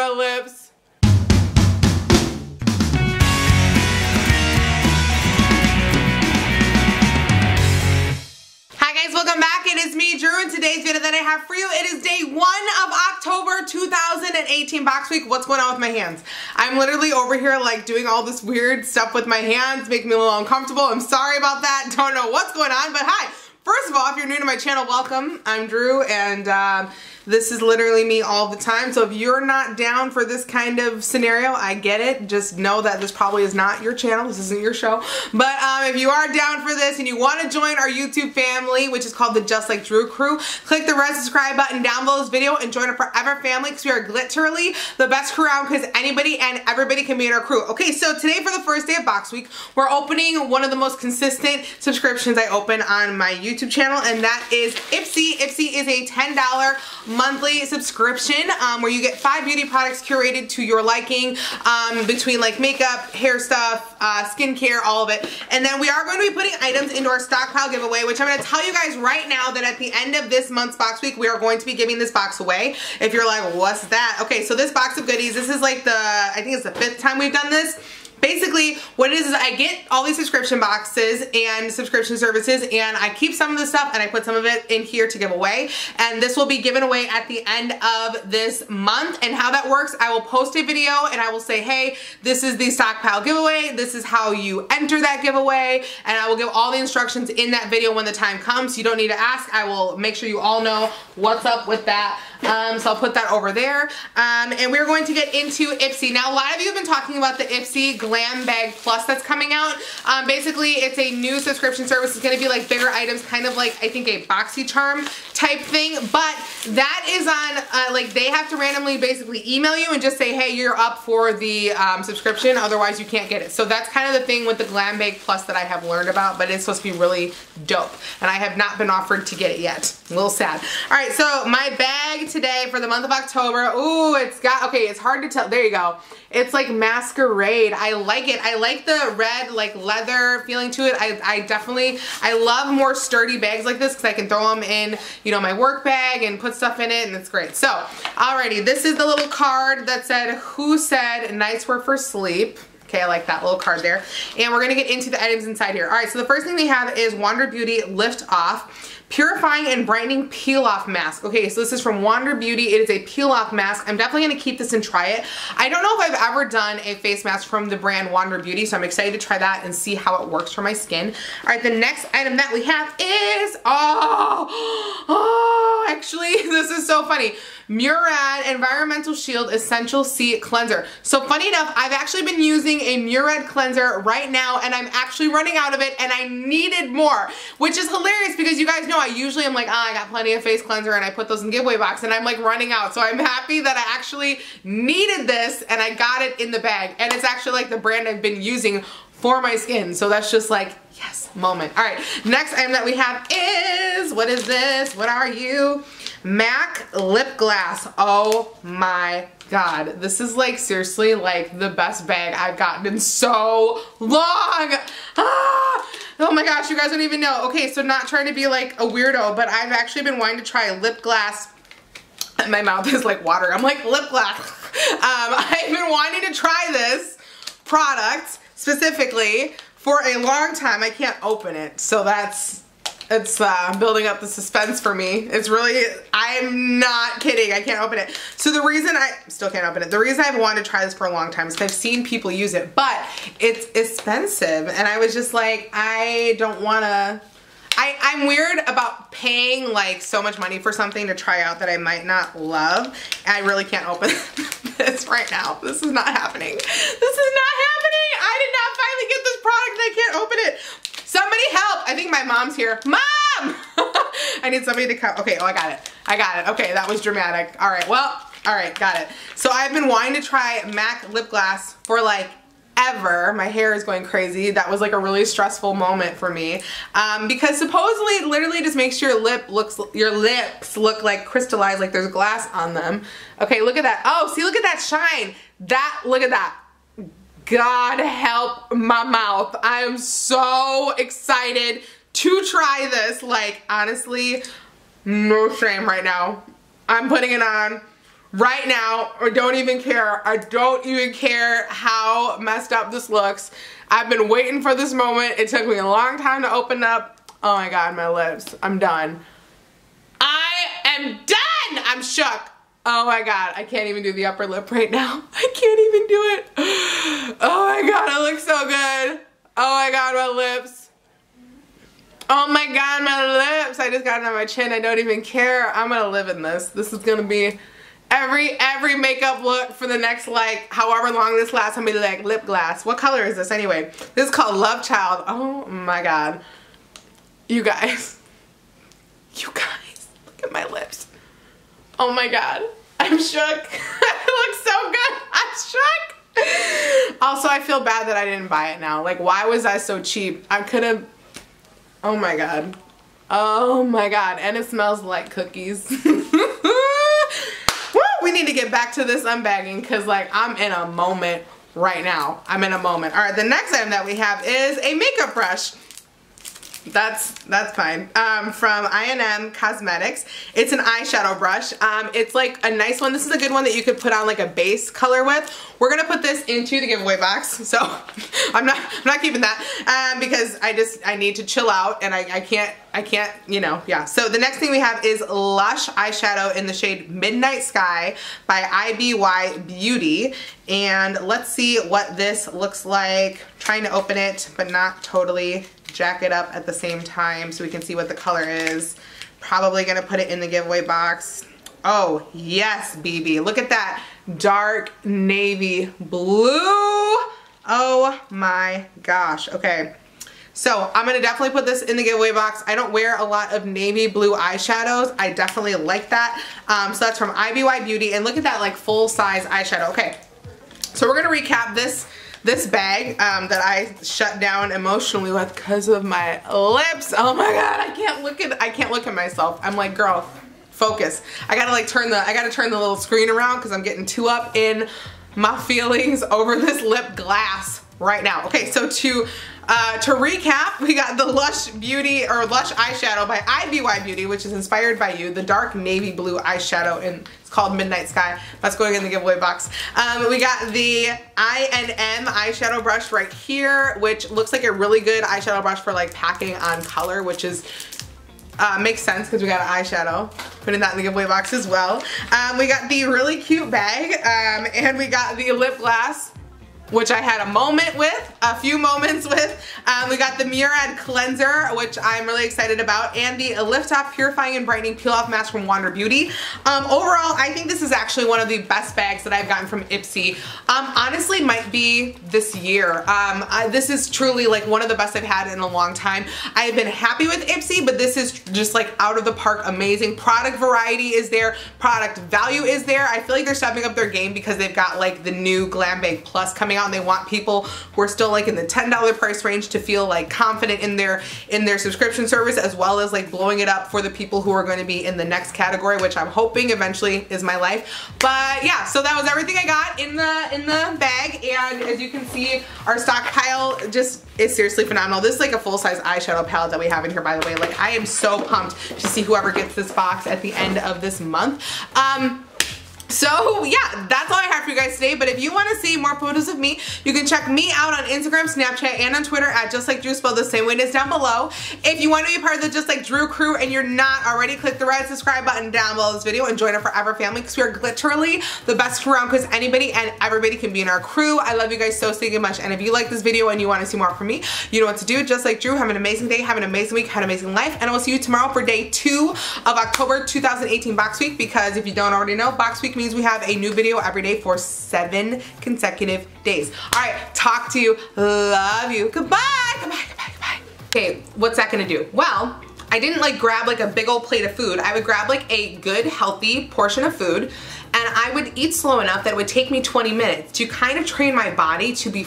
my lips. Hi guys, welcome back. It is me, Drew, and today's video that I have for you, it is day 1 of October 2018 box week. What's going on with my hands? I'm literally over here like doing all this weird stuff with my hands, making me a little uncomfortable. I'm sorry about that. Don't know what's going on, but hi. First of all, if you're new to my channel, welcome. I'm Drew, and this is literally me all the time. So if you're not down for this kind of scenario, I get it. Just know that this probably is not your channel. This isn't your show. But if you are down for this and you want to join our YouTube family, which is called the Just Like Drew crew, click the red subscribe button down below this video and join our forever family, because we are literally the best crew around, because anybody and everybody can be in our crew. Okay, so today for the first day of box week, we're opening one of the most consistent subscriptions I open on my YouTube channel, and that is Ipsy. Ipsy is a $10 monthly subscription where you get 5 beauty products curated to your liking, between like makeup, hair stuff, skincare, all of it. And then we are going to be putting items into our stockpile giveaway, which I'm going to tell you guys right now that at the end of this month's box week, we are going to be giving this box away. If you're like, what's that? Okay, so this box of goodies, this is like I think it's the 5th time we've done this. Basically, what it is I get all these subscription boxes and subscription services, and I keep some of the stuff and I put some of it in here to give away. And this will be given away at the end of this month. And how that works, I will post a video and I will say, hey, this is the stockpile giveaway. This is how you enter that giveaway. And I will give all the instructions in that video when the time comes. You don't need to ask. I will make sure you all know what's up with that. So I'll put that over there. And we're going to get into Ipsy. Now, a lot of you have been talking about the Ipsy Glam Bag Plus that's coming out. Basically, it's a new subscription service. It's going to be like bigger items, kind of like, I think, a BoxyCharm type thing. But that is on, like, they have to randomly basically email you and just say, hey, you're up for the subscription. Otherwise, you can't get it. So that's kind of the thing with the Glam Bag Plus that I have learned about. But it's supposed to be really dope. And I have not been offered to get it yet. A little sad. All right, so my bag today for the month of October. Ooh, it's got, okay, it's hard to tell. There you go. It's like masquerade. I like it. I like the red like leather feeling to it. I love more sturdy bags like this because I can throw them in, you know, my work bag and put stuff in it, and it's great. So, alrighty, this is the little card that said, who said nights were for sleep. Okay, I like that little card there. And we're gonna get into the items inside here. All right, so the first thing we have is Wander Beauty Lift Off Purifying and Brightening Peel Off Mask. Okay, so this is from Wander Beauty. It is a peel off mask. I'm definitely gonna keep this and try it. I don't know if I've ever done a face mask from the brand Wander Beauty, so I'm excited to try that and see how it works for my skin. All right, the next item that we have is, actually, this is so funny. Murad Environmental Shield Essential C Cleanser. So funny enough, I've actually been using a Murad cleanser right now, and I'm actually running out of it, and I needed more, which is hilarious because you guys know I usually am like, I got plenty of face cleanser, and I put those in giveaway box, and I'm like running out. So I'm happy that I actually needed this, and I got it in the bag, and it's actually like the brand I've been using for my skin. So that's just like, yes, moment. All right, next item that we have is, what is this? What are you? MAC Lip Gloss. Oh my God. This is like seriously like the best bag I've gotten in so long. Oh my gosh, you guys don't even know. Okay, so not trying to be like a weirdo, but I've actually been wanting to try lip gloss. My mouth is like water. I'm like, lip gloss. I've been wanting to try this product specifically for a long time. I can't open it, so it's building up the suspense for me. It's really, I'm not kidding, I can't open it. So the reason I still can't open it, the reason I've wanted to try this for a long time is because I've seen people use it, but it's expensive, and I was just like, I don't want to, I'm weird about paying like so much money for something to try out that I might not love. I really can't open this right now. This is not happening. This is not happening. I did not finally get this product and I can't open it. Somebody help. I think my mom's here. Mom! I need somebody to come. Okay, oh, I got it. I got it. Okay, that was dramatic. All right, well, all right, got it. So I've been wanting to try MAC lip gloss for like ever. My hair is going crazy. That was like a really stressful moment for me because supposedly it literally just makes your lips look like crystallized, like there's glass on them. Okay, look at that. Oh, see, look at that shine. Look at that. God help my mouth. I am so excited to try this. Like, honestly, no shame right now. I'm putting it on right now, or don't even care. I don't even care how messed up this looks. I've been waiting for this moment. It took me a long time to open up. Oh my God, my lips. I'm done. I am done! I'm shook. Oh my God, I can't even do the upper lip right now. I can't even do it. Oh my God, it looks so good. Oh my God, my lips. Oh my God, my lips. I just got it on my chin. I don't even care. I'm gonna live in this. This is gonna be every makeup look for the next, like, however long this lasts. I'm gonna be like lip gloss. What color is this anyway? This is called Love Child. Oh my God. You guys. You guys. Look at my lips. Oh my God. I'm shook. It looks so good. I'm shook. Also, I feel bad that I didn't buy it now. Like, why was I so cheap? I could have. Oh my God. Oh my God. And it smells like cookies. Woo, we need to get back to this unbagging because, like, I'm in a moment right now. I'm in a moment. All right, the next item that we have is a makeup brush. That's fine. From I&M Cosmetics. It's an eyeshadow brush. It's like a nice one. This is a good one that you could put on like a base color with. We're gonna put this into the giveaway box, so I'm not keeping that because I need to chill out and I can't, you know, yeah. So the next thing we have is Lush eyeshadow in the shade Midnight Sky by IBY Beauty, and let's see what this looks like. Trying to open it, but not totally. Jack it up at the same time so we can see what the color is. Probably gonna put it in the giveaway box. Oh yes, BB, look at that dark navy blue. Oh my gosh. Okay, so I'm gonna definitely put this in the giveaway box. I don't wear a lot of navy blue eyeshadows. I definitely like that. So that's from IBY Beauty, and look at that, like, full size eyeshadow. Okay, so we're gonna recap this bag that I shut down emotionally with because of my lips. Oh my God, I can't look at myself. I'm like, girl, focus. I gotta turn the little screen around because I'm getting too up in my feelings over this lip glass right now. Okay, so to recap, we got the Lush Beauty, or Lush eyeshadow by IBY Beauty, which is inspired by you, the dark navy blue eyeshadow, and it's called Midnight Sky. That's going in the giveaway box. We got the I&M eyeshadow brush right here, which looks like a really good eyeshadow brush for like packing on color, which is makes sense because we got an eyeshadow. Putting that in the giveaway box as well. We got the really cute bag, and we got the lip gloss, which I had a few moments with. We got the Murad Cleanser, which I'm really excited about, and the Lift Off Purifying and Brightening Peel Off Mask from Wander Beauty. Overall, I think this is actually one of the best bags that I've gotten from Ipsy. Honestly, might be this year. This is truly like one of the best I've had in a long time. I've been happy with Ipsy, but this is just like out of the park amazing. Product variety is there, product value is there. I feel like they're stepping up their game because they've got like the new Glam Bag Plus coming out, and they want people who are still like in the $10 price range to feel like confident in their subscription service, as well as like blowing it up for the people who are going to be in the next category, which I'm hoping eventually is my life. But yeah, so that was everything I got in the bag, and as you can see, our stockpile just is seriously phenomenal. This is like a full-size eyeshadow palette that we have in here, by the way. Like, I am so pumped to see whoever gets this box at the end of this month. So yeah, that's all I have for you guys today, but if you want to see more photos of me, you can check me out on Instagram, Snapchat, and on Twitter at Justlikedrew, spelled the same way it is down below. If you want to be part of the Justlikedrew crew and you're not already, click the red subscribe button down below this video and join our forever family, because we are literally the best crew around, because anybody and everybody can be in our crew. I love you guys so stinking much, and if you like this video and you want to see more from me, you know what to do. Justlikedrew, have an amazing day, have an amazing week, have an amazing life, and I will see you tomorrow for day 2 of October 2018 Box Week, because if you don't already know, Box Week means we have a new video every day for 7 consecutive days. All right, talk to you. Love you. Goodbye. Goodbye. Goodbye. Goodbye. Okay, what's that gonna do? Well, I didn't like grab like a big old plate of food. I would grab like a good healthy portion of food, and I would eat slow enough that it would take me 20 minutes to kind of train my body to be